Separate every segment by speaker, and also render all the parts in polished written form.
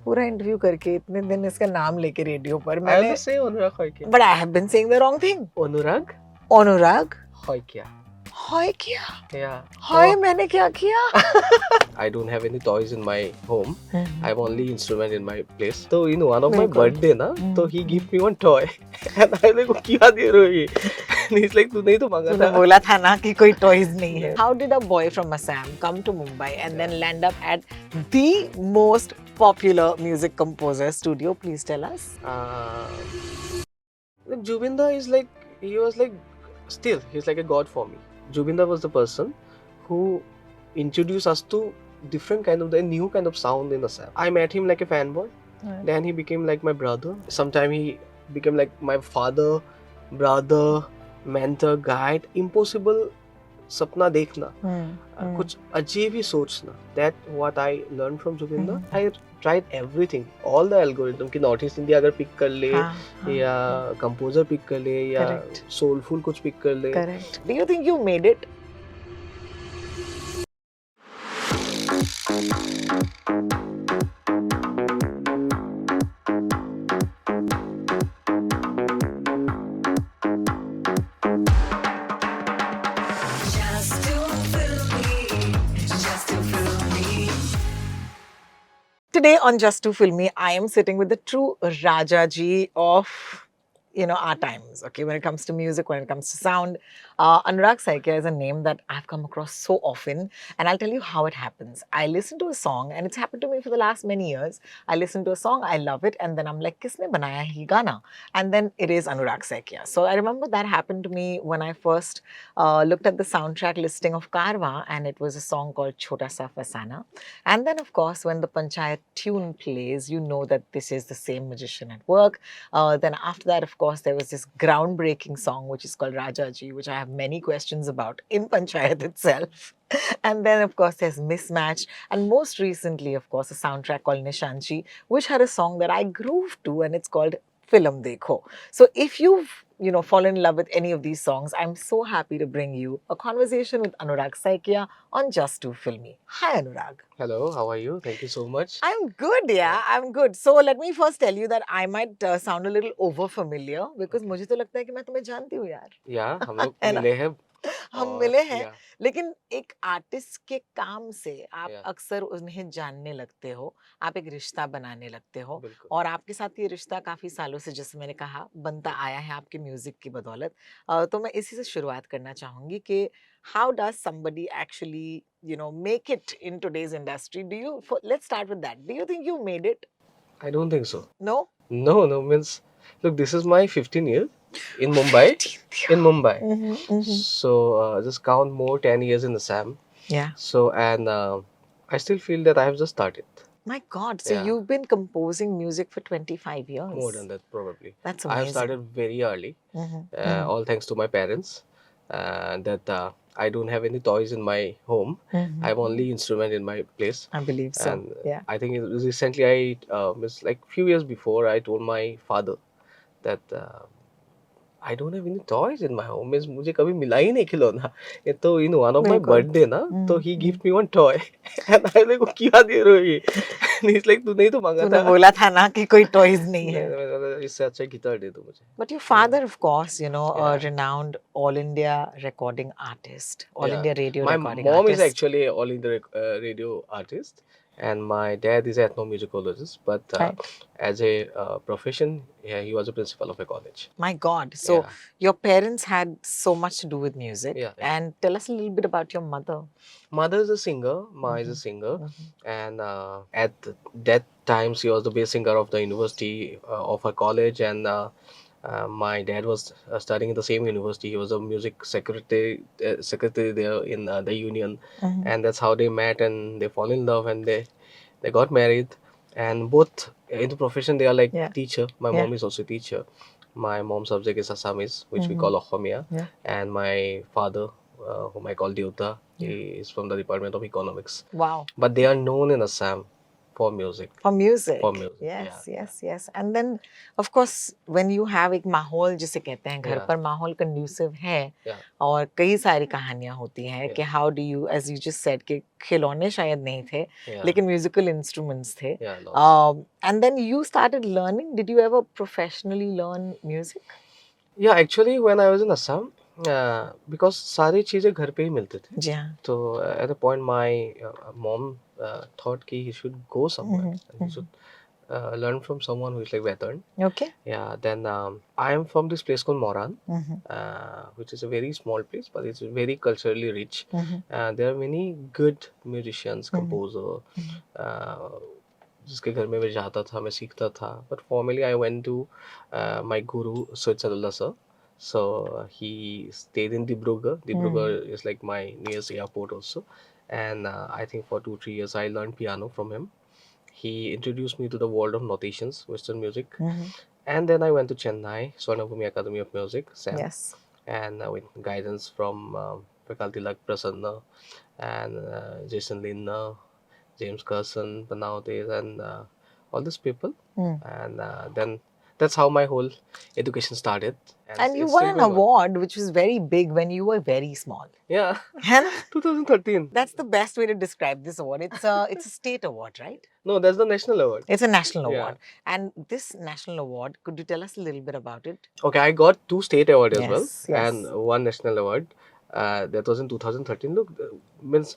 Speaker 1: पूरा इंटरव्यू करके इतने दिन इसका नाम लेके रेडियो पर
Speaker 2: I
Speaker 1: मैंने
Speaker 2: also say Anurag Hoikya.
Speaker 1: but I have been saying the wrong thing.
Speaker 2: Anurag
Speaker 1: Anurag
Speaker 2: Hoikya.
Speaker 1: हाय किया
Speaker 2: Yeah.
Speaker 1: हाय
Speaker 2: Oh,
Speaker 1: मैंने क्या किया
Speaker 2: I don't have any toys in my home. I have only instrument in my place. So in one of my
Speaker 1: मेरे को-
Speaker 2: birthday ना, तो he give me one toy. And I like, क्या दे रहे हो ये? And he's like, तूने ही तो मांगा
Speaker 1: तूने
Speaker 2: था.
Speaker 1: बोला था ना कि कोई टॉयज नहीं है. How did a boy from Assam come to Mumbai and then land up at the most popular music composer studio? Please tell us.
Speaker 2: Like Jubinda is like, he was like, still, he's like a god for me. Jubinda was the person who introduced us to different kind of, the new kind of sound in Assam. I met him like a fanboy.
Speaker 1: Right.
Speaker 2: Then he became like my brother. Sometime he became like my father, brother, mentor, guide. Impossible सपना देखना, कुछ अजीब ही सोचना. That what I learned from Jubinda. I tried everything, all the algorithm कि north east India अगर pick कर ले या कंपोजर पिक कर ले या सोलफुल कुछ पिक कर ले.
Speaker 1: Correct. Do you think you made it? Today on Just to Filmy, I am sitting with the true Rajaji of, our times, okay, when it comes to music, when it comes to sound. Anurag Saikia is a name that I've come across so often, and I'll tell you how it happens. I listen to a song, and it's happened to me for the last many years. I listen to a song, I love it, and then I'm like, Kisne banaya hi gana? And then it is Anurag Saikia. So I remember that happened to me when I first looked at the soundtrack listing of Karwa, and it was a song called Chota Sa Fasana. And then, of course, when the Panchayat tune plays, you know that this is the same magician at work. Then after that, of course, there was this groundbreaking song, which is called Rajaji, which I have many questions about in Panchayat itself. And then, of course, there's Mismatch. And most recently, of course, a soundtrack called Nishanchi, which had a song that I grooved to, and it's called Film Dekho. So if you've fallen in love with any of these songs, I'm so happy to bring you a conversation with Anurag Saikia on Just Too Filmy. Hi, Anurag.
Speaker 2: Hello, how are you? Thank you so much.
Speaker 1: I'm good, yeah, I'm good. So let me first tell you that I might sound a little over familiar because मुझे तो लगता है कि मैं तुम्हें जानती हूँ यार.
Speaker 2: Yeah, हम लोग
Speaker 1: है ना?
Speaker 2: मिले हैं.
Speaker 1: हम
Speaker 2: और
Speaker 1: मिले हैं,
Speaker 2: yeah,
Speaker 1: लेकिन एक आर्टिस्ट के काम से आप
Speaker 2: Yeah.
Speaker 1: अक्सर उन्हें जानने लगते हो, आप एक रिश्ता बनाने लगते हो,
Speaker 2: बिल्कुल.
Speaker 1: और आपके साथ ये रिश्ता काफी सालों से, जैसे मैंने कहा, बनता आया है आपके म्यूजिक की बदौलत. तो मैं इसी से शुरुआत करना चाहूंगी कि how does somebody actually make it in today's industry? Let's start with that. Do you think you made it?
Speaker 2: I don't think so.
Speaker 1: No?
Speaker 2: No, means, look, this is my 15th year in Mumbai. In Mumbai. So just count more 10 years in Assam.
Speaker 1: Yeah.
Speaker 2: So, and I still feel that I have just started.
Speaker 1: My God, so
Speaker 2: Yeah.
Speaker 1: you've been composing music for 25 years.
Speaker 2: More than that, probably.
Speaker 1: That's
Speaker 2: I have
Speaker 1: amazing.
Speaker 2: started very early, all thanks to my parents. That I don't have any toys in my home. I have only instrument in my place.
Speaker 1: I believe so.
Speaker 2: And
Speaker 1: Yeah.
Speaker 2: I think recently it's like few years before I told my father that I don't have any toys in my home. Means मुझे कभी मिला ही नहीं खिलौना. ये तो in one of my
Speaker 1: बिल्कुल.
Speaker 2: birthday ना, तो he gave me one toy. And I like, क्या दे रहे हो ये? And he's like, तूने ही तो मांगा
Speaker 1: तूने
Speaker 2: था.
Speaker 1: बोला था ना कि कोई टॉयज नहीं है.
Speaker 2: मैंने बोला, इससे अच्छा गिटार दे दो मुझे.
Speaker 1: But your father, of course, a
Speaker 2: Yeah.
Speaker 1: renowned All India recording artist, All
Speaker 2: Yeah.
Speaker 1: India radio
Speaker 2: My
Speaker 1: recording
Speaker 2: mom
Speaker 1: artist.
Speaker 2: is actually an all India radio artist, and my dad is an ethnomusicologist. But
Speaker 1: Right.
Speaker 2: as a profession, yeah, he was a principal of a college.
Speaker 1: My God. So
Speaker 2: Yeah.
Speaker 1: your parents had so much to do with music.
Speaker 2: Yeah.
Speaker 1: And tell us a little bit about your mother.
Speaker 2: Mother is a singer. Ma is a singer, and at that time she was the best singer of the university of her college, and my dad was studying in the same university. He was a music secretary there in the union, and that's how they met and they fall in love and they got married. And both in the profession they are like
Speaker 1: Yeah.
Speaker 2: teacher. My
Speaker 1: Yeah.
Speaker 2: mom is also teacher. My mom's subject is Assamese, which we call Ohomia,
Speaker 1: Yeah.
Speaker 2: and my father, whom I call Dyuta, he is from the Department of Economics.
Speaker 1: Wow.
Speaker 2: But they are known in Assam for music.
Speaker 1: For music.
Speaker 2: For music,
Speaker 1: Yes,
Speaker 2: yeah,
Speaker 1: yes, yes. And then, of course, when you have एक माहौल जिसे कहते हैं घर
Speaker 2: Yeah.
Speaker 1: पर माहौल conducive है
Speaker 2: Yeah.
Speaker 1: और कई सारी कहानियां होती हैं कि
Speaker 2: Yeah.
Speaker 1: how do you, as you just said, कि खिलौने शायद नहीं थे
Speaker 2: Yeah.
Speaker 1: लेकिन musical instruments थे.
Speaker 2: Yeah, lots.
Speaker 1: And then you started learning. Did you ever professionally learn music?
Speaker 2: Yeah, actually, when I was in Assam, because सारी चीजें घर पे ही मिलते थे.
Speaker 1: जी हाँ.
Speaker 2: So at a point, my mom thought कि he should go somewhere and he should learn from someone who is like veteran.
Speaker 1: Okay.
Speaker 2: Yeah. Then I am from this place called Moran,
Speaker 1: Mm-hmm.
Speaker 2: which is a very small place, but it's very culturally rich.
Speaker 1: Mm-hmm.
Speaker 2: There are many good musicians,
Speaker 1: Mhm.
Speaker 2: composer. जिसके घर में मैं जाता था, मैं सीखता था. But formally, I went to my guru, Soit Sadullah sir. So he stayed in Dibrugarh. Dibrugarh is like my nearest airport also. And I think for 2-3 years I learned piano from him. He introduced me to the world of notations, Western music.
Speaker 1: Mm-hmm.
Speaker 2: And then I went to Chennai, Swarnabhumi Academy of Music, SAM.
Speaker 1: Yes.
Speaker 2: And with guidance from Faculty like Prasanna and Jason Linna, James Carson, Panaudes, and all these people.
Speaker 1: Mm.
Speaker 2: And then that's how my whole education started.
Speaker 1: And you
Speaker 2: it's
Speaker 1: won
Speaker 2: still
Speaker 1: an
Speaker 2: going on.
Speaker 1: award which was very big when you were very small.
Speaker 2: Yeah,
Speaker 1: है ना?
Speaker 2: 2013.
Speaker 1: That's the best way to describe this award. It's a state award, right?
Speaker 2: No, that's the national award.
Speaker 1: It's a national
Speaker 2: Yeah.
Speaker 1: award. And this national award, could you tell us a little bit about it?
Speaker 2: Okay, I got 2 state awards as well,
Speaker 1: Yes, yes.
Speaker 2: and 1 national award. That was in 2013. Look, means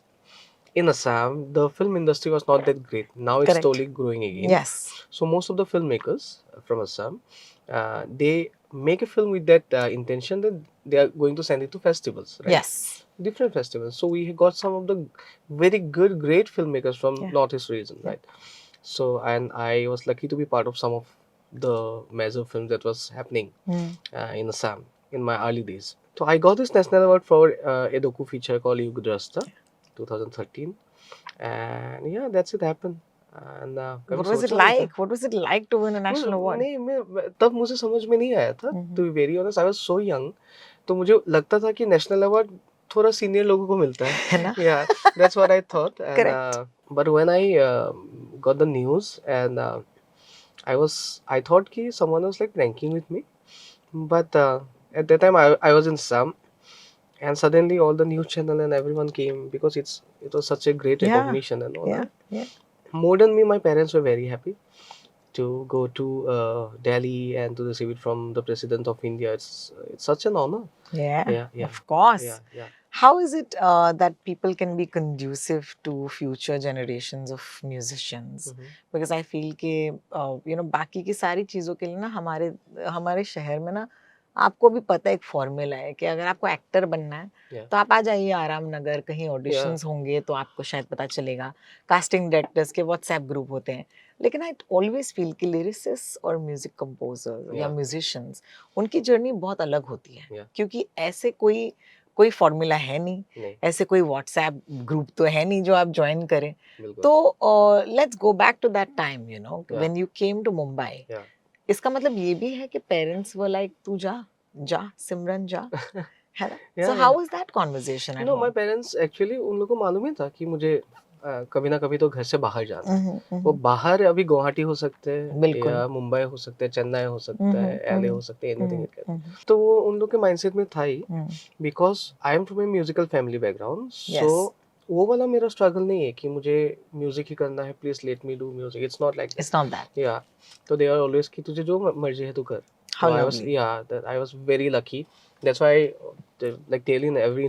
Speaker 2: in Assam, the film industry was not that great. Now it's
Speaker 1: Correct.
Speaker 2: slowly growing again.
Speaker 1: Yes.
Speaker 2: So most of the filmmakers from Assam, they make a film with that intention that they are going to send it to festivals, right?
Speaker 1: Yes.
Speaker 2: Different festivals. So we got some of the very good, great filmmakers from
Speaker 1: Yeah.
Speaker 2: Northeast region, right? So, and I was lucky to be part of some of the major films that was happening in Assam in my early days. So I got this national award for a docu feature called Yugdrasta, 2013, and yeah, that's it happened. And
Speaker 1: What was it like? What was it like to win a national award?
Speaker 2: नहीं मैं तब मुझे समझ में नहीं आया था. To be very honest, I was so young. तो मुझे लगता था कि national award थोड़ा senior लोगों को मिलता है.
Speaker 1: है ना?
Speaker 2: Yeah, that's what I thought. And,
Speaker 1: Correct.
Speaker 2: But when I got the news, and I thought कि someone was like pranking with me. But at that time I was in Assam, and suddenly all the news channel and everyone came because it was such a great
Speaker 1: Yeah.
Speaker 2: recognition and all
Speaker 1: Yeah.
Speaker 2: that.
Speaker 1: Yeah.
Speaker 2: More than me, my parents were very happy to go to Delhi and to receive it from the President of India. It's such an honor.
Speaker 1: Yeah.
Speaker 2: Yeah, yeah.
Speaker 1: Of course.
Speaker 2: Yeah, yeah.
Speaker 1: How is it that people can be conducive to future generations of musicians? Because I feel कि बाकी की सारी चीज़ों के लिए ना हमारे शहर में ना आपको भी पता है एक फॉर्मूला है कि अगर आपको एक्टर बनना है
Speaker 2: Yeah.
Speaker 1: तो आप आ जाइए आराम नगर, कहीं ऑडिशंस होंगे तो आपको शायद पता चलेगा. कास्टिंग डायरेक्टर्स के व्हाट्सएप ग्रुप होते हैं. लेकिन आई ऑलवेज फील कि लिरिसिस्ट और म्यूजिक कंपोजर या
Speaker 2: Yeah.
Speaker 1: म्यूजिशियंस उनकी जर्नी बहुत अलग होती है.
Speaker 2: Yeah.
Speaker 1: क्योंकि ऐसे कोई फॉर्मूला है नहीं,
Speaker 2: नहीं,
Speaker 1: ऐसे कोई व्हाट्सएप ग्रुप तो है नहीं जो आप ज्वाइन करें.
Speaker 2: बिल्कुल.
Speaker 1: तो let's go back to that time
Speaker 2: Yeah.
Speaker 1: When you came to Mumbai.
Speaker 2: Yeah.
Speaker 1: इसका मतलब ये भी है कि पेरेंट्स वर लाइक तू जा सिमरन जा, है ना?
Speaker 2: Yeah,
Speaker 1: so
Speaker 2: yeah.
Speaker 1: How was that conversation at
Speaker 2: No, my
Speaker 1: home?
Speaker 2: parents actually उन लोगों को मालूम ही था कि मुझे कभी ना कभी तो घर से बाहर जाना है. वो बाहर अभी गुवाहाटी हो सकते हैं,
Speaker 1: बिल्कुल.
Speaker 2: या मुंबई हो सकते हैं, चेन्नई हो सकता है, LA हो सकते हैं, anything.
Speaker 1: Yes.
Speaker 2: तो वो उन लोग के माइंडसेट में था ही, because I am from a musical family background. So वो वाला मेरा स्ट्रगल नहीं है कि मुझे म्यूजिक ही करना है, please let me do music. It's not like
Speaker 1: It's not that.
Speaker 2: या तो दे आर ऑलवेज कि तुझे जो मर्जी है तू कर.
Speaker 1: How
Speaker 2: So I was
Speaker 1: lovely.
Speaker 2: I was very lucky. That's why like tell in every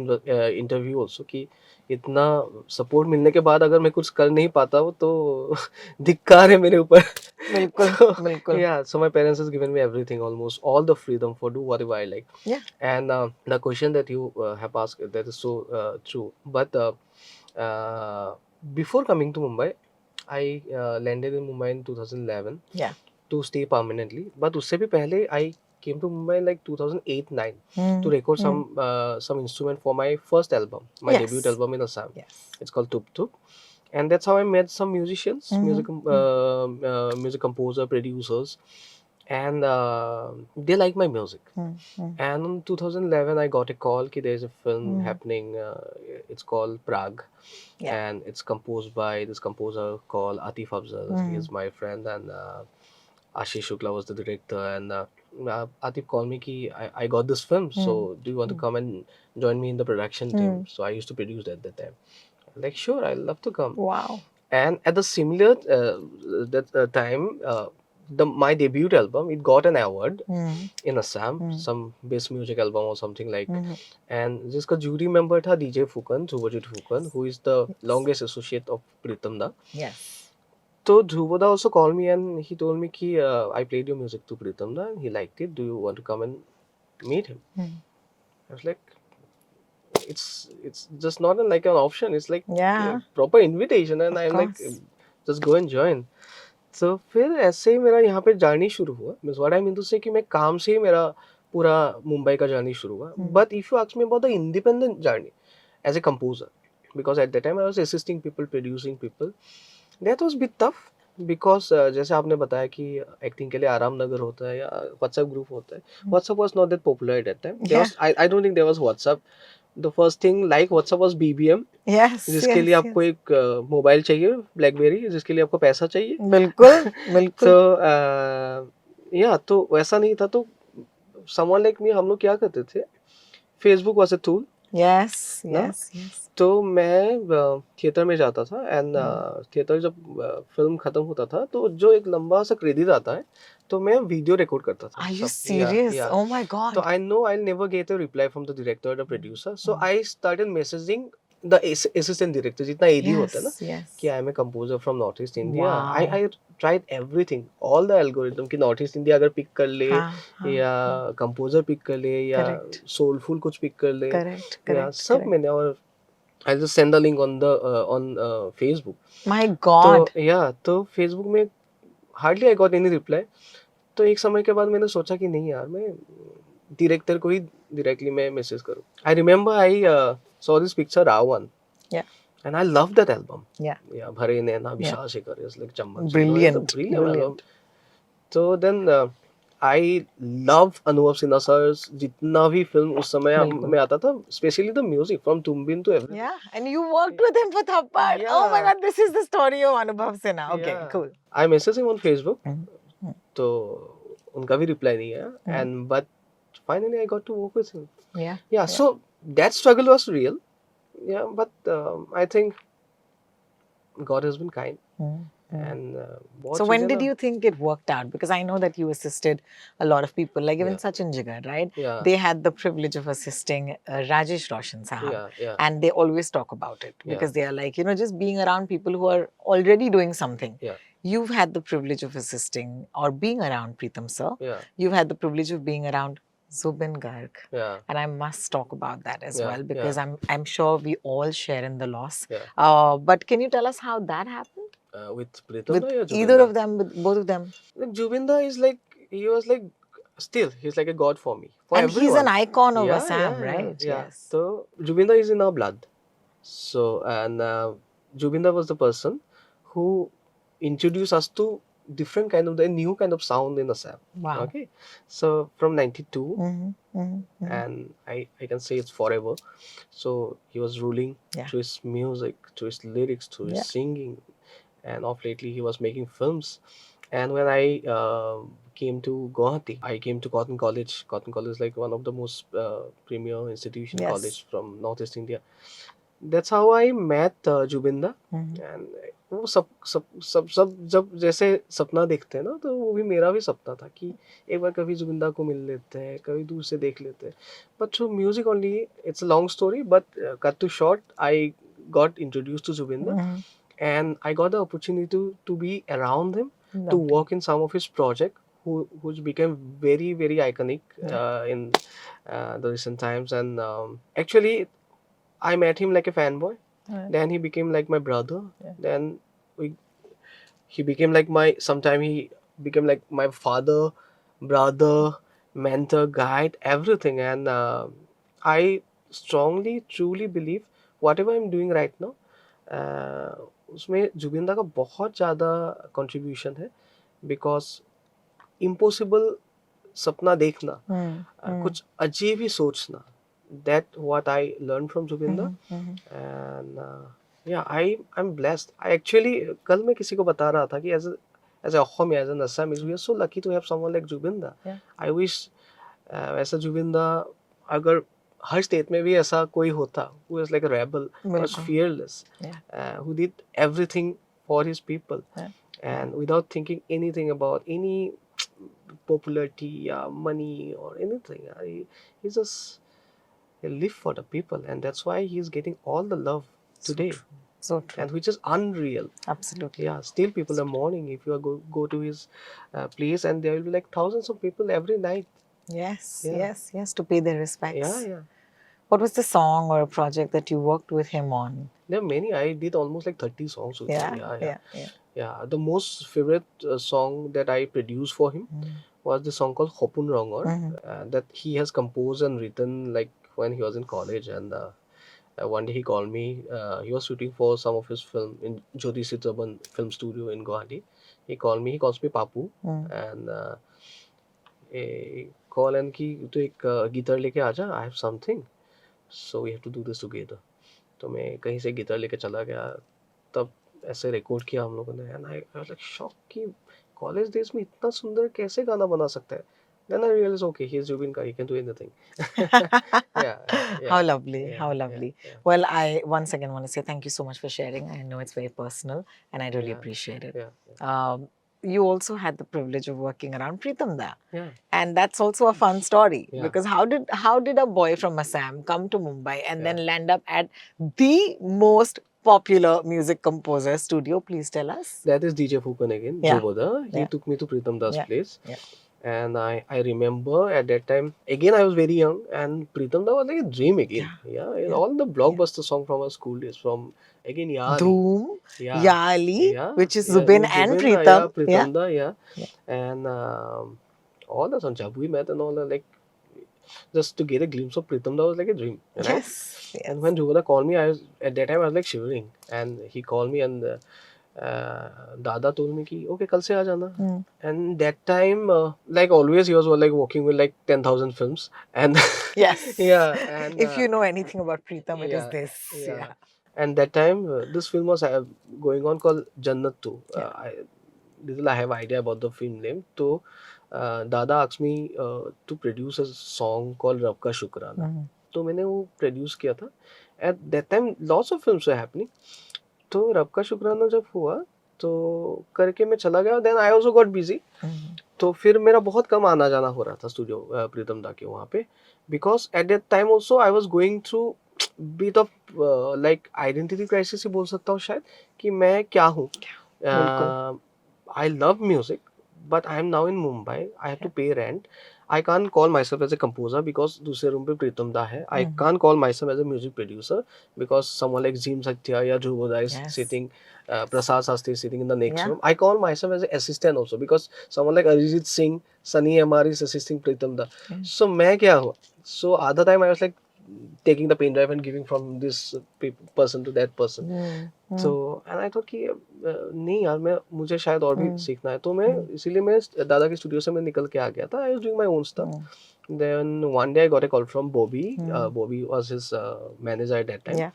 Speaker 2: interview also कि इतना सपोर्ट मिलने के बाद अगर मैं कुछ कर नहीं पाता हूँ तो धिक्कार है मेरे ऊपर.
Speaker 1: बिल्कुल,
Speaker 2: So,
Speaker 1: बिल्कुल.
Speaker 2: yeah, so my parents has given me everything, almost all the freedom for do whatever I like.
Speaker 1: Yeah.
Speaker 2: And the question that you have asked, that is so true. But before coming to Mumbai, I landed in Mumbai in 2011.
Speaker 1: Yeah.
Speaker 2: To stay permanently. But उससे भी पहले I came to Mumbai in like 2008-9 to record some instrument for my first album, my
Speaker 1: Yes.
Speaker 2: debut album in Assam.
Speaker 1: Yes.
Speaker 2: It's called Tup Tup. And that's how I met some musicians, music composer, producers. and they like my music.
Speaker 1: Mm.
Speaker 2: And in 2011, I got a call that there's a film
Speaker 1: Mm.
Speaker 2: happening. It's called Prague,
Speaker 1: Yeah.
Speaker 2: and it's composed by this composer called Atif Afzal. He is my friend, and Ashish Shukla was the director. And Atif called me ki I got this film, so do you want to come and join me in the production team? So I used to produce at that time. Like, sure, I'd love to come.
Speaker 1: Wow.
Speaker 2: And at the similar that time, my debut album, it got an award in Assam, some best music album or something like. And जिसका jury member था DJ Fukan, Dhruvaji Fukan, who is the longest associate of Pritam Da.
Speaker 1: Yes.
Speaker 2: So Dhruva also called me and he told me कि I played your music to Pritam Da and he liked it. Do you want to come and meet him? I was like, it's just not like an option. It's like
Speaker 1: Yeah.
Speaker 2: a proper invitation, and
Speaker 1: Of
Speaker 2: I'm like,
Speaker 1: course.
Speaker 2: just go and join. So फिर ऐसे ही मेरा यहाँ पे journey शुरू हुआ. Means what I mean to say कि मैं काम से ही मेरा पूरा मुंबई का जर्नी शुरू हुआ. But if you ask me about the independent journey as a composer, because at that time I was assisting people, producing people, that was bit tough. Because जैसे आपने बताया कि एक्टिंग के लिए आराम नगर होता है या व्हाट्सएप ग्रुप होता है. WhatsApp was not that popular at that time. There was, I don't think there was WhatsApp. The first thing like WhatsApp was BBM.
Speaker 1: Yes.
Speaker 2: जिसके लिए आपको एक मोबाइल चाहिए, ब्लैकबेरी, जिसके लिए आपको पैसा चाहिए.
Speaker 1: बिल्कुल बिल्कुल.
Speaker 2: तो या तो वैसा नहीं था. तो someone like me, हम लोग क्या करते थे, Facebook was a tool.
Speaker 1: Yes,
Speaker 2: ना?
Speaker 1: yes, yes.
Speaker 2: तो मैं थिएटर में जाता था एंड थिएटर जब फिल्म खत्म होता था तो जो एक लंबा सा क्रेडिट आता है तो मैं वीडियो रिकॉर्ड करता था.
Speaker 1: Are you serious?
Speaker 2: Yeah.
Speaker 1: Oh my God.
Speaker 2: So I know I'll never get a reply from the director or the producer. So I started messaging the assistant director, जितना AD होता है ना,
Speaker 1: Yes, yes.
Speaker 2: कि I am a composer from North East India.
Speaker 1: Wow.
Speaker 2: I tried everything, all the algorithm कि North East India अगर pick कर ले या composer पिक कर ले या soulful कुछ पिक कर ले या सब मैंने. और I just send the link on the on Facebook.
Speaker 1: My God.
Speaker 2: तो तो Facebook में hardly I got any reply. तो एक समय के बाद मैंने सोचा कि नहीं यार, मैं डायरेक्टर को ही डायरेक्टली मैं मैसेज करूं. I remember I saw this picture Ravan.
Speaker 1: Yeah.
Speaker 2: And I love that album.
Speaker 1: Yeah.
Speaker 2: Yeah, Bhare Naina, Vishal Shekhar is like Chamman.
Speaker 1: Brilliant.
Speaker 2: Brilliant album. So then I love Anubhav Sinha sir's जितना भी film उस समय में आता था, especially the music from Tumbin to everything.
Speaker 1: Yeah, and you worked with him for Thappad. Oh my God, this is the story of Anubhav Sinha. Okay, cool.
Speaker 2: I messaged him on Facebook. तो उनका भी reply नहीं आया. And but finally I got to work with him. Yeah. So that struggle was real. Yeah, but I think God has been kind. And
Speaker 1: so when did you think it worked out? Because I know that you assisted a lot of people, like even Sachin Jigar, right?
Speaker 2: Yeah.
Speaker 1: They had the privilege of assisting Rajesh Roshan Sahab.
Speaker 2: Yeah.
Speaker 1: And they always talk about it because they are like, you know, just being around people who are already doing something.
Speaker 2: Yeah.
Speaker 1: You've had the privilege of assisting or being around Pritam sir.
Speaker 2: Yeah.
Speaker 1: You've had the privilege of being around Zubin Garg.
Speaker 2: Yeah.
Speaker 1: And I must talk about that as well because I'm sure we all share in the loss.
Speaker 2: Yeah.
Speaker 1: But can you tell us how that happened?
Speaker 2: With Pritam
Speaker 1: With
Speaker 2: or
Speaker 1: either of them, with both of them.
Speaker 2: Like Jubinda is like, he was like, still, he's like a god for me. For
Speaker 1: and
Speaker 2: everyone.
Speaker 1: He's an icon of Assam, right?
Speaker 2: Yeah.
Speaker 1: Yes.
Speaker 2: So Jubinda is in our blood. So, and Jubinda was the person who introduced us to different kind of, the new kind of sound in Assam.
Speaker 1: Wow.
Speaker 2: Okay. So from 92, and I can say it's forever. So he was ruling through his music, through his lyrics, through his singing. And of lately he was making films. And when I came to Guwahati, I came to Cotton College. Cotton College is like one of the most premier institution college from Northeast India. That's how I met Jubinda. And वो सब जब जैसे सपना देखते हैं ना, तो वो भी मेरा भी सपना था कि एक बार कभी जुबिंदा को मिल लेते हैं, कभी दूर से देख लेते हैं. But through music only, it's a long story, but cut to short, I got introduced to Jubinda. And I got the opportunity to be around him, to work in some of his projects, which became very, very iconic in the recent times. And actually, I met him like a fanboy. Then he became like my brother. Then he became like sometime he became like my father, brother, mentor, guide, everything. And I strongly, truly believe whatever I'm doing right now, उसमें जुबिंदा का बहुत ज़्यादा contribution है. Because impossible सपना देखना, कुछ अजीब ही सोचना, that what I learned from Jubinder. And yeah, I'm blessed. I actually कल मैं किसी को बता रहा था कि as a Assami, as an Assamese, we are so lucky to have someone like Jubinder.
Speaker 1: Yeah.
Speaker 2: I wish ऐसा Jubinder अगर हर स्टेट में भी ऐसा कोई होता, who was like a rebel, was fearless, who did everything for his people, and without thinking anything about any popularity, money or anything. He just he lived for the people, and that's why he's getting all the love today.
Speaker 1: So true.
Speaker 2: And which is unreal.
Speaker 1: Absolutely.
Speaker 2: Yeah, still people are mourning. If you go to his place, and there will be like thousands of people every night.
Speaker 1: Yes,
Speaker 2: Yeah.
Speaker 1: yes, to pay their respects.
Speaker 2: Yeah.
Speaker 1: What was the song or project that you worked with him on?
Speaker 2: There are many. I did almost like 30 songs with him.
Speaker 1: Yeah.
Speaker 2: Yeah. The most favorite song that I produced for him was the song called Hopun Rongor, that he has composed and written like when he was in college. And one day he called me. He was shooting for some of his film in Jyoti Sitaban Film Studio in Guwahati. He called me. He calls me Papu, and call and ki to एक guitar लेके आजा. I have something, so we have to do this together. तो मैं कहीं से guitar लेके चला गया, तब ऐसे रिकॉर्ड किया हम लोगों ने. And I was like shock कि कॉलेज डेज में इतना सुंदर कैसे गाना बना सकता है. Then I realized, okay, he's Jubin Ka, he can do anything.
Speaker 1: How lovely, how lovely.
Speaker 2: Yeah.
Speaker 1: Well, I once again want to say thank you so much for sharing. I know it's very personal and I really appreciate it.
Speaker 2: Yeah.
Speaker 1: You also had the privilege of working around Pritam Da.
Speaker 2: Yeah.
Speaker 1: And that's also a fun story,
Speaker 2: Yeah.
Speaker 1: because how did a boy from Assam come to Mumbai and then land up at the most popular music composer studio? Please tell us.
Speaker 2: That is DJ Fukan again,
Speaker 1: Yeah.
Speaker 2: Joboda. He took me to Pritam Das place.
Speaker 1: Yeah.
Speaker 2: And I remember at that time, again I was very young, and Pritam Da was like a dream again. Yeah. All the blockbuster song from our school days, from again Yaali.
Speaker 1: Dhoom,
Speaker 2: Yeah.
Speaker 1: Yaali, which is Zubin
Speaker 2: with
Speaker 1: and
Speaker 2: Zubin,
Speaker 1: Pritam.
Speaker 2: Yeah, Pritam Da, and all the songs, Jab We Met and all that, like just to get a glimpse of Pritam Da was like a dream. You know?
Speaker 1: Yes.
Speaker 2: And when Jubala called me, at that time I was like shivering, and he called me and Dada told me ki okay, kal se aa jana. And that time, like always, he was like working with like 10,000 films, and
Speaker 1: Yes.
Speaker 2: yeah. And
Speaker 1: if you know anything about Pritam, it is this.
Speaker 2: Yeah. And that time, this film was going on called Jannat 2. I have idea about the film name. So, Dada asked me to produce a song called Rab Ka Shukrana. तो मैंने वो produce किया था. At that time, lots of films were happening. तो रब का शुक्राना जब हुआ तो करके मैं चला गया. Then I also got busy. तो फिर मेरा बहुत कम आना जाना हो रहा था स्टूडियो प्रीतम दा के वहाँ पे, because at that time also I was going through bit of like identity crisis ही बोल सकता हूँ शायद, कि मैं क्या हूँ. I love music but I am now in Mumbai. I have to pay rent. I can't call myself as a composer because दूसरे रूम पे प्रीतम दा है. I can't call myself as a music producer because someone like Zim Satya या Dhruvoda is sitting, Prasad Sastry is sitting in the next room. I call myself as an assistant also because someone like Arijit Singh, Sunny MR is assisting Pritam Da. So मैं क्या हुआ? So other time I was like taking the pen drive and giving from this person to that person. So and I thought कि नहीं यार, मुझे शायद और भी सीखना है. तो मैं इसीलिए मैं दादा के स्टूडियो से मैं निकल के आ गया था. I was doing my own stuff. Then one day I got a call from Bobby. Bobby was his manager at that time.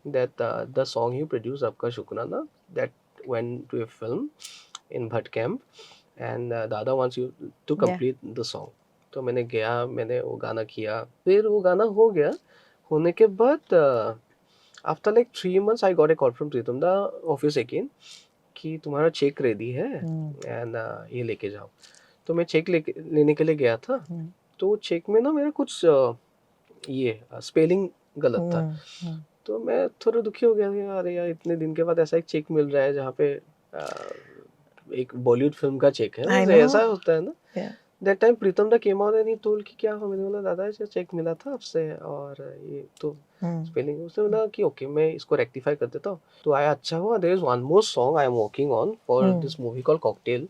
Speaker 2: That the song he produced, Apka Shukrana, that went to a film in Bhat Camp, and Dada wants you to complete the song. तो मैंने गया, मैंने वो गाना किया. फिर वो गाना हो गया. होने के बाद after like 3 months I got a call from Pritam Da office again कि तुम्हारा चेक रेडी है एंड ये लेके जाओ. तो मैं चेक लेने के लिए गया था. तो चेक में ना मेरा कुछ ये स्पेलिंग गलत था. तो मैं थोड़ा दुखी हो गया कि अरे यार, इतने दिन के बाद ऐसा एक चेक मिल रहा है जहाँ पे एक बॉलीवुड फिल्म का चेक है. ऐसा होता है ना. That time प्रीतम दा came out and he told कि क्या हो. मैंने बोला दादा ऐसे चेक मिला था आपसे और ये तो स्पेलिंग. उसने बोला कि ओके, मैं इसको रेक्टिफाई कर देता हूँ. तो आया, अच्छा हुआ. There is one more song I am working on for this movie called Cocktail,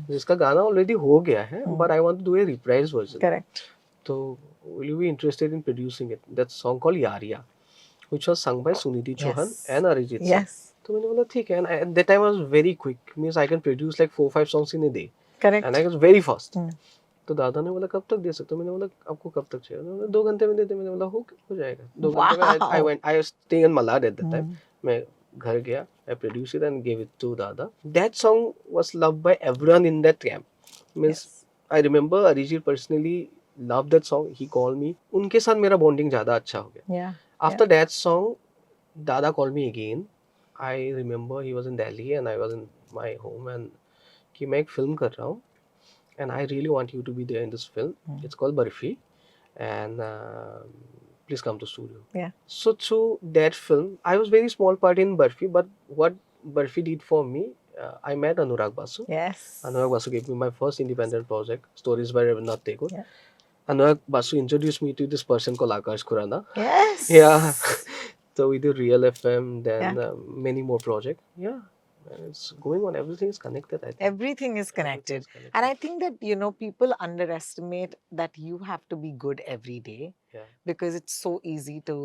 Speaker 2: जिसका गाना ऑलरेडी हो गया है, but I want to do a reprise version. Correct. तो will you be interested in producing it? That song called Yaariyan, which was sung by Sunidhi Chauhan and Arijit Singh. तो मैंने बोला ठीक है. And at that time I was very quick, means I can produce like 4-5 songs in a day.
Speaker 1: Correct.
Speaker 2: and I was very fast.
Speaker 1: Hmm.
Speaker 2: तो दादा ने बोला कब तक दे सकते हो, मैंने बोला आपको कब तक चाहिए, उन्होंने 2 घंटे में दे दे, मैंने बोला हो जाएगा 2 घंटे में. I
Speaker 1: Wow.
Speaker 2: went, I was staying in Malad at that time.
Speaker 1: Hmm.
Speaker 2: मैं घर गया, I produced it and gave it to Dada. That song was loved by everyone in that camp. Means
Speaker 1: Yes.
Speaker 2: I remember Arijit personally loved that song. He called me. उनके साथ मेरा bonding ज़्यादा अच्छा हो गया.
Speaker 1: Yeah.
Speaker 2: After that song, Dada called me again. I remember he was in Delhi and I was in my home and कि मैं एक film कर रहा हूँ and I really want you to be there in this film. It's called Barfi and please come to studio.
Speaker 1: Yeah.
Speaker 2: So through that film, I was very small part in Barfi, but what Barfi did for me, I met Anurag Basu.
Speaker 1: Yes.
Speaker 2: Anurag Basu gave me my first independent project, Stories by Rabindranath Tagore.
Speaker 1: Yeah.
Speaker 2: Anurag Basu introduced me to this person called Akash Khurana.
Speaker 1: Yes.
Speaker 2: Yeah. So we did Real FM, then
Speaker 1: Yeah.
Speaker 2: many more projects. Yeah. And it's going on. Everything is connected, I think.
Speaker 1: Everything is connected.
Speaker 2: Everything is
Speaker 1: And I
Speaker 2: connected.
Speaker 1: think that, you know, people underestimate that you have to be good every day
Speaker 2: Yeah.
Speaker 1: because it's so easy to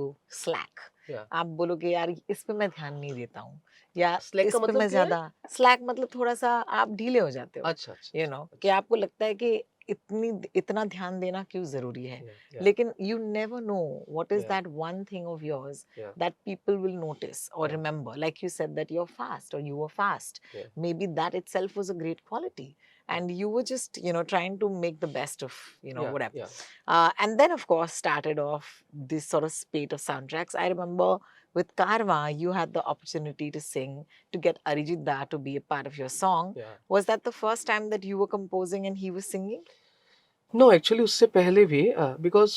Speaker 1: slack.
Speaker 2: Yeah.
Speaker 1: आप बोलोगे यार इस पे मैं ध्यान नहीं देता हूँ या
Speaker 2: Slack
Speaker 1: इस
Speaker 2: का
Speaker 1: पे
Speaker 2: मतलब
Speaker 1: मैं
Speaker 2: क्या है?
Speaker 1: ज्यादा स्लैक मतलब थोड़ा सा आप ढीले हो जाते हो
Speaker 2: अच्छा अच्छा
Speaker 1: यू नो कि आपको लगता है कि इतना ध्यान देना क्यों जरूरी है
Speaker 2: yeah,
Speaker 1: लेकिन you never know what is
Speaker 2: Yeah.
Speaker 1: That one thing of yours
Speaker 2: yeah,
Speaker 1: that people will notice or
Speaker 2: Yeah.
Speaker 1: remember like you said that you're fast or you were fast
Speaker 2: Yeah.
Speaker 1: maybe that itself was a great quality and you were just you know trying to make the best of you know
Speaker 2: yeah,
Speaker 1: whatever
Speaker 2: yeah,
Speaker 1: and then of course started off this sort of spate of soundtracks. I remember with Karma you had the opportunity to sing to get Arijit Da to be a part of your song.
Speaker 2: yeah.
Speaker 1: Was that the first time that you were composing and he was singing?
Speaker 2: No, actually उससे पहले भी because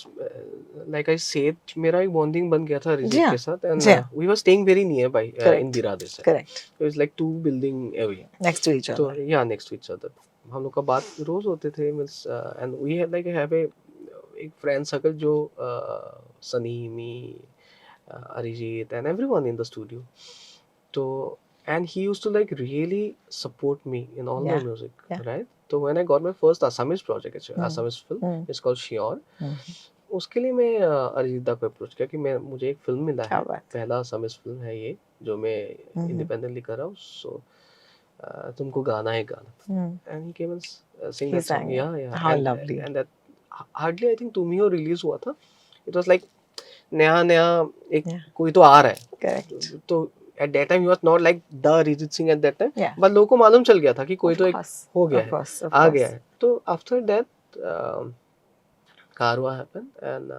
Speaker 2: like I said मेरा एक bonding बन गया था अरिजीत
Speaker 1: जी हाँ,
Speaker 2: के साथ and
Speaker 1: जी हाँ.
Speaker 2: we were staying very nearby in
Speaker 1: Correct.
Speaker 2: Biradisha.
Speaker 1: Correct.
Speaker 2: It was like 2 building away.
Speaker 1: Next to each
Speaker 2: तो
Speaker 1: other.
Speaker 2: yeah, next to each other. हम लोग का बात रोज होते थे means and we had like have a एक friend circle जो Sunny me Arijit and everyone in the studio. तो and he used to like really support me in all my
Speaker 1: Yeah,
Speaker 2: music,
Speaker 1: yeah.
Speaker 2: right? So when I got my first Assamese project, actually,
Speaker 1: Hmm.
Speaker 2: Assamese film,
Speaker 1: Hmm.
Speaker 2: it's called Shior.
Speaker 1: Hmm.
Speaker 2: उसके लिए मैं अरिजीत दा को approach किया कि मैं मुझे एक फिल्म मिला
Speaker 1: क्या
Speaker 2: है,
Speaker 1: बात है.
Speaker 2: पहला असमीज फिल्म है ये जो मैं
Speaker 1: Mhm.
Speaker 2: इंडिपेंडेंटली कर रहा हूँ, सो तुमको गाना है गाना.
Speaker 1: Hmm.
Speaker 2: And he came and sing
Speaker 1: He
Speaker 2: that song.
Speaker 1: sang it.
Speaker 2: Yeah, yeah.
Speaker 1: How
Speaker 2: and,
Speaker 1: lovely.
Speaker 2: And that hardly I think तुम ही हो रिलीज हुआ था. It was like नया नया एक
Speaker 1: Yeah.
Speaker 2: कोई तो आ रहा है.
Speaker 1: Correct.
Speaker 2: तो at that time he was not like the Arijit Singh at that time.
Speaker 1: Yeah.
Speaker 2: But लोगों को मालूम चल गया था कि कोई
Speaker 1: Of
Speaker 2: तो एक
Speaker 1: course.
Speaker 2: हो गया
Speaker 1: Of
Speaker 2: है,
Speaker 1: course. Of
Speaker 2: uh
Speaker 1: course.
Speaker 2: गया है. तो after that Karwa happened and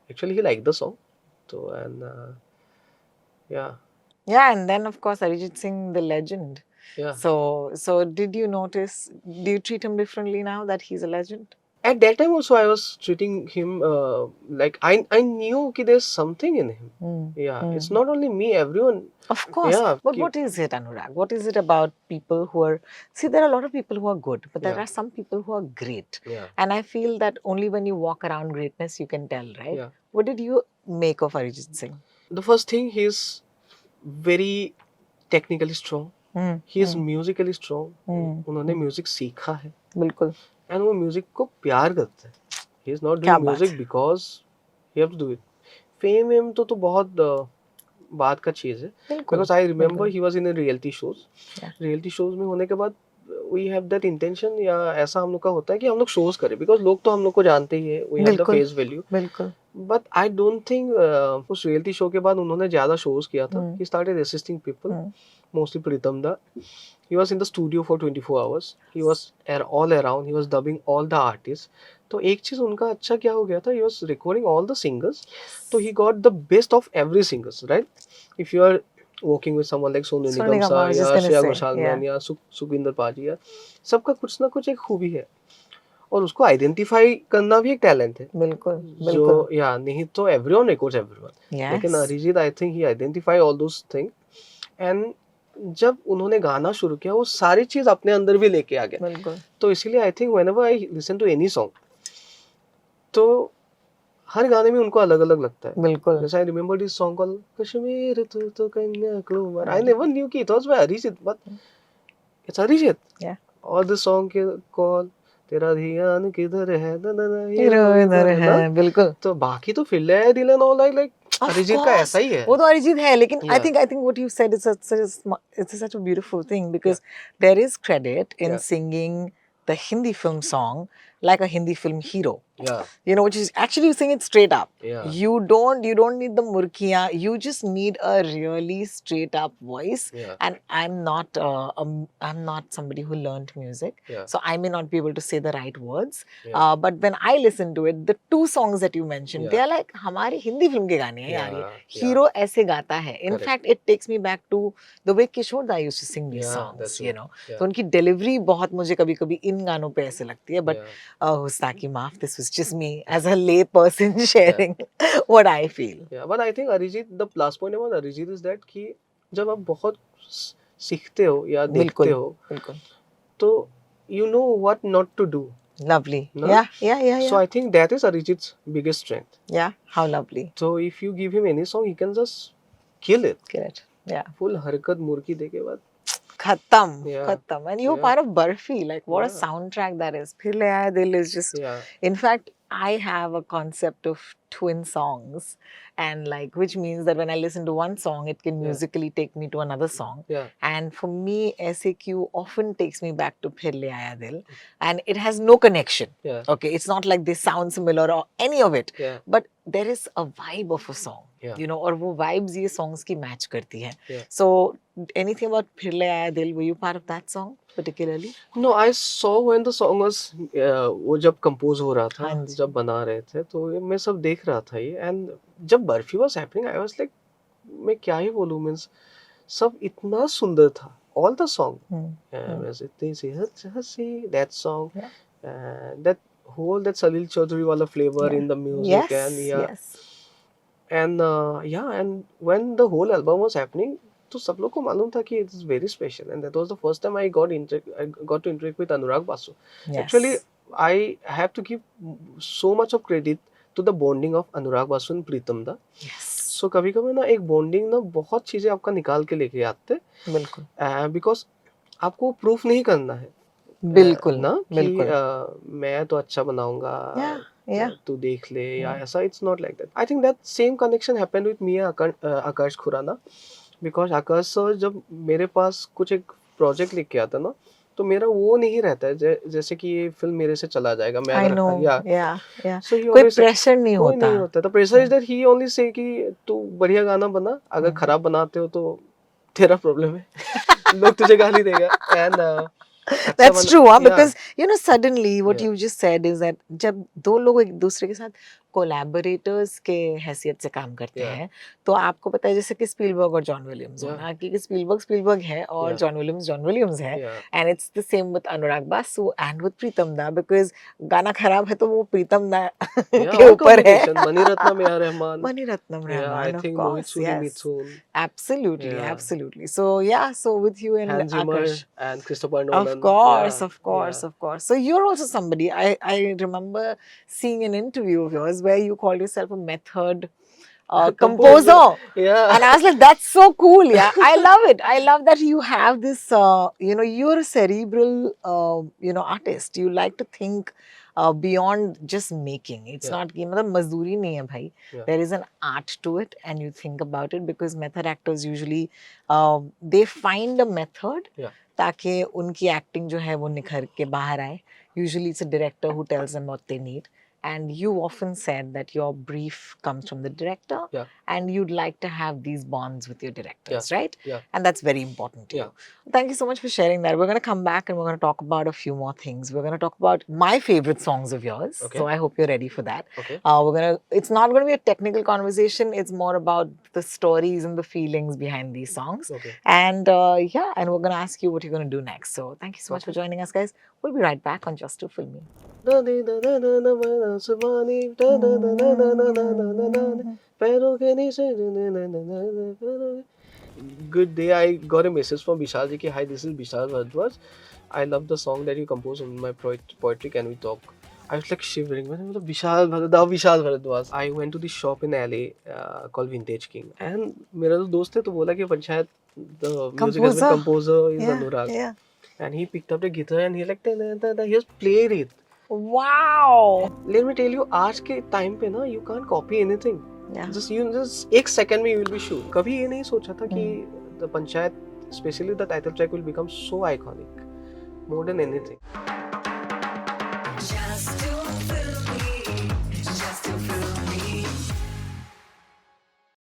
Speaker 2: actually he liked the song. So and yeah.
Speaker 1: Yeah, and then of course Arijit Singh, the legend.
Speaker 2: Yeah.
Speaker 1: So did you notice? Do you treat him differently now that he's a legend?
Speaker 2: At that time also I was treating him like I knew कि there's something in him.
Speaker 1: Mm.
Speaker 2: Yeah,
Speaker 1: Mm.
Speaker 2: it's not only me, everyone.
Speaker 1: Of course.
Speaker 2: Yeah,
Speaker 1: But what is it, Anurag? What is it about people who are... See, there are a lot of people who are good, but there
Speaker 2: Yeah.
Speaker 1: are some people who are great.
Speaker 2: Yeah.
Speaker 1: And I feel that only when you walk around greatness, you can tell, right?
Speaker 2: Yeah.
Speaker 1: What did you make of Arijit Singh?
Speaker 2: The first thing, he's very technically strong.
Speaker 1: Mm.
Speaker 2: He is musically strong.
Speaker 1: Mm.
Speaker 2: उन्होंने music सीखा है
Speaker 1: बिल्कुल.
Speaker 2: and वो music को प्यार करता है. He is not
Speaker 1: क्या
Speaker 2: doing
Speaker 1: बात
Speaker 2: music
Speaker 1: है.
Speaker 2: because he have to do it. Fame तो बहुत बात का चीज है.
Speaker 1: बिल्कुल.
Speaker 2: Because I remember
Speaker 1: बिल्कुल.
Speaker 2: he was in a reality shows.
Speaker 1: Yeah.
Speaker 2: Reality shows में होने के बाद we have that intention या ऐसा हम लोग का होता है कि हम लोग shows करें because लोग तो हम लोग को जानते ही है. We have the
Speaker 1: बिल्कुल.
Speaker 2: face value.
Speaker 1: बिल्कुल.
Speaker 2: But I don't think उस reality show के बाद उन्होंने ज़्यादा shows किया था. He started assisting people. Mostly Pritam Da. He was in the studio for 24 hours. He was all around. He was dubbing all the artists. तो एक चीज उनका अच्छा क्या हो गया था, he was recording all the singers. So he got the best of every singers, right? If you are working with someone like Sonu Nigam
Speaker 1: Nigam, I
Speaker 2: sir
Speaker 1: was
Speaker 2: या
Speaker 1: just gonna
Speaker 2: Shreya
Speaker 1: say,
Speaker 2: Ghoshal
Speaker 1: yeah.
Speaker 2: Man या सुखविंदर पाजी या सबका कुछ ना कुछ एक खूबी है और उसको आइडेंटिफाई करना भी एक टैलेंट है.
Speaker 1: बिल्कुल.
Speaker 2: जो
Speaker 1: बिल्कुल.
Speaker 2: या नहीं तो एवरीवन रिकॉर्ड्स एवरीवन.
Speaker 1: Yes.
Speaker 2: लेकिन Arijit I think he identify all those thing and जब उन्होंने गाना शुरू किया वो सारी चीज अपने अंदर भी लेके आ गया.
Speaker 1: बिल्कुल.
Speaker 2: तो इसीलिए I think whenever I listen to any song तो हर गाने में उनको अलग अलग लगता है.
Speaker 1: बिल्कुल.
Speaker 2: जैसे I remember this song called Kashmir तू तो कन्याकुमारी. आई नेवर न्यू कि it was by Arijit but it's Arijit.
Speaker 1: Yeah.
Speaker 2: और द सॉन्ग के कॉल तेरा ध्यान किधर है ना ना ना
Speaker 1: हीरो इधर है. बिल्कुल.
Speaker 2: तो बाकी तो फिल्ले दिल and all like
Speaker 1: Of
Speaker 2: Arijit का
Speaker 1: course.
Speaker 2: ऐसा ही है.
Speaker 1: वो तो अरिजीत है लेकिन I
Speaker 2: Yeah.
Speaker 1: think what you said is it's such a beautiful thing because there is credit in
Speaker 2: Yeah.
Speaker 1: singing the Hindi film song like a Hindi film hero.
Speaker 2: Yeah.
Speaker 1: You know, which is actually you sing it straight up.
Speaker 2: Yeah.
Speaker 1: You don't need the murkiya. You just need a really straight up voice.
Speaker 2: Yeah.
Speaker 1: And I'm not somebody who learned music,
Speaker 2: Yeah.
Speaker 1: so I may not be able to say the right words.
Speaker 2: Yeah.
Speaker 1: But when I listen to it, the two songs that you mentioned,
Speaker 2: Yeah.
Speaker 1: they are like हमारी Hindi film के गाने हैं यार ये.
Speaker 2: Yeah.
Speaker 1: Hero ऐसे गाता है. In
Speaker 2: Correct.
Speaker 1: fact, it takes me back to the way Kishore Da used to sing these
Speaker 2: Yeah,
Speaker 1: songs.
Speaker 2: that's
Speaker 1: You
Speaker 2: true.
Speaker 1: know,
Speaker 2: Yeah.
Speaker 1: तो उनकी delivery बहुत मुझे कभी-कभी इन गानों पे ऐसे लगती है. But
Speaker 2: Yeah.
Speaker 1: Hustaki Maaf, this was just me as a lay person sharing what I feel.
Speaker 2: Yeah, but I think Arijit, the plus point about Arijit is that कि जब आप बहुत सीखते हो या देखते हो
Speaker 1: बिल्कुल.
Speaker 2: तो you know what not to do.
Speaker 1: Lovely.
Speaker 2: No?
Speaker 1: Yeah.
Speaker 2: So I think that is Arijit's biggest strength.
Speaker 1: Yeah, how lovely.
Speaker 2: So if you give him any song, he can just kill it.
Speaker 1: Correct. Yeah.
Speaker 2: Full हरकत मुर्की दे के बाद
Speaker 1: Khatam.
Speaker 2: Yeah.
Speaker 1: Khatam. And you're
Speaker 2: Yeah.
Speaker 1: part of Barfi. Like, what a
Speaker 2: Yeah.
Speaker 1: soundtrack that is. Phir Le Aaya Dil is just.
Speaker 2: Yeah.
Speaker 1: In fact, I have a concept of twin songs, and like, which means that when I listen to one song, it can
Speaker 2: Yeah.
Speaker 1: musically take me to another song.
Speaker 2: Yeah.
Speaker 1: And for me, SAQ often takes me back to Phir Le Aaya Dil, and it has no connection.
Speaker 2: Yeah.
Speaker 1: Okay, it's not like they sound similar or any of it,
Speaker 2: Yeah.
Speaker 1: but there is a vibe of a song.
Speaker 2: Yeah.
Speaker 1: You know, और वो vibes ये songs की match करती है.
Speaker 2: Yeah.
Speaker 1: So anything about Phir Le Aaya Dil? Were you part of that song particularly?
Speaker 2: No, I saw when the song was वो जब compose हो रहा था,
Speaker 1: हाँ जी.
Speaker 2: जब बना रहे थे, तो ये मैं सब देख रहा था ये, and जब barfi was happening, I was like, मैं क्या ही बोलूँ, means सब इतना सुंदर था, all the song, was इतनी सी हंसी, that song,
Speaker 1: Yeah.
Speaker 2: that whole that Salil Chaudhary वाला flavor
Speaker 1: Yeah.
Speaker 2: in the music,
Speaker 1: Yes.
Speaker 2: and yeah,
Speaker 1: Yes.
Speaker 2: and and when the whole album was happening, तो सब लोग को मालूम था कि it is very special, and that was the first time I got to interact with Anurag Basu.
Speaker 1: Yes.
Speaker 2: Actually, I have to give so much of credit to the bonding of Anurag Basu and Pritam Da.
Speaker 1: Yes.
Speaker 2: So कभी-कभी ना एक bonding ना बहुत चीजें आपका निकाल के लेके आते हैं,
Speaker 1: बिल्कुल.
Speaker 2: because आपको प्रूफ नहीं करना है,
Speaker 1: बिल्कुल.
Speaker 2: ना कि
Speaker 1: बिल्कुल.
Speaker 2: मैं तो अच्छा बनाऊंगा,
Speaker 1: Yeah.
Speaker 2: तू देख ले या ऐसा. It's not like that. I think that same connection happened with me and Akash Khurana, because Akash sir जब मेरे पास कुछ एक प्रोजेक्ट लेके आता ना, तो मेरा वो नहीं रहता है जैसे कि ये फिल्म मेरे से चला जाएगा, मैं
Speaker 1: I
Speaker 2: अगर
Speaker 1: know.
Speaker 2: या
Speaker 1: Yeah.
Speaker 2: so he
Speaker 1: कोई
Speaker 2: always
Speaker 1: प्रेशर नहीं
Speaker 2: कोई
Speaker 1: होता.
Speaker 2: नहीं होता. The pressure is that he only say कि तू बढ़िया गाना बना, अगर खराब बनाते हो तो तेरा प्रॉब्लम है, लोग तुझे गाली देगा. And
Speaker 1: That's true,
Speaker 2: yeah.
Speaker 1: because you know suddenly what
Speaker 2: Yeah.
Speaker 1: you just said is that जब दो लोग एक दूसरे के साथ कोलैबोरेटर्स के हैसियत से काम करते
Speaker 2: Yeah.
Speaker 1: हैं, तो आपको पता है जैसे कि स्पीलबर्ग और जॉन विलियम्स हो
Speaker 2: Yeah.
Speaker 1: ना, कि स्पीलबर्ग है और
Speaker 2: Yeah.
Speaker 1: जॉन विलियम्स है,
Speaker 2: Yeah.
Speaker 1: and it's the same with Anurag Basu and with प्रीतम दा, because गाना खराब है तो वो प्रीतम दा
Speaker 2: Yeah,
Speaker 1: के
Speaker 2: all
Speaker 1: ऊपर है.
Speaker 2: combination. Mani Ratnam, A.R. Rahman.
Speaker 1: Maniratnam
Speaker 2: Yeah, I
Speaker 1: Rahman, of
Speaker 2: think Mohit
Speaker 1: course,
Speaker 2: Suri,
Speaker 1: yes.
Speaker 2: Mithun,
Speaker 1: Absolutely,
Speaker 2: Yeah.
Speaker 1: absolutely. So yeah, so with you and
Speaker 2: Hans Zimmer,
Speaker 1: Akash.
Speaker 2: and Christopher Nolan.
Speaker 1: Of course,
Speaker 2: Yeah,
Speaker 1: of course,
Speaker 2: yeah.
Speaker 1: of course. So you're also somebody. I remember seeing an interview of yours where you called yourself a method composer.
Speaker 2: Yeah.
Speaker 1: And I was like, that's so cool. Yeah, I love it. I love that you have this, you're a cerebral, artist. You like to think beyond just making. It's
Speaker 2: Yeah.
Speaker 1: not, मतलब मजदूरी नहीं है भाई.
Speaker 2: Yeah.
Speaker 1: There is an art to it and you think about it, because method actors usually, they find a method
Speaker 2: Yeah.
Speaker 1: ताकि उनकी acting जो है वो निखर के बाहर आए. Usually it's a director who tells them what they need. And you often said that your brief comes from the director,
Speaker 2: Yeah.
Speaker 1: and you'd like to have these bonds with your directors, right?
Speaker 2: Yeah.
Speaker 1: And that's very important to
Speaker 2: Yeah.
Speaker 1: you. Thank you so much for sharing that. We're going to come back and we're going to talk about a few more things. We're going to talk about my favorite songs of yours.
Speaker 2: Okay.
Speaker 1: So I hope you're ready for that.
Speaker 2: Okay.
Speaker 1: It's not going to be a technical conversation. It's more about the stories and the feelings behind these songs.
Speaker 2: Okay.
Speaker 1: And and we're going to ask you what you're going to do next. So thank you so much for joining us, guys. We'll be right back on Just to Film Me.
Speaker 2: पैरों के नीचे Good day. I got a message from Vishal ji ki, hi, this is Vishal Bharadwaj. I love the song that you composed on my poetry. Can we talk? I was like shivering. Vishal Bharadwaj. I went to the shop in LA called Vintage King. And मेरा जो दोस्त है तो बोला कि panchayat the music composer is Anurag.
Speaker 1: Yeah.
Speaker 2: And he picked up the guitar and he like he just played it.
Speaker 1: Wow.
Speaker 2: Let me tell you, आज के time पे ना you can't copy anything.
Speaker 1: Yeah.
Speaker 2: Just एक second में you will be sure. कभी ये नहीं सोचा था कि the panchayat, especially the title track, will become so iconic more than anything.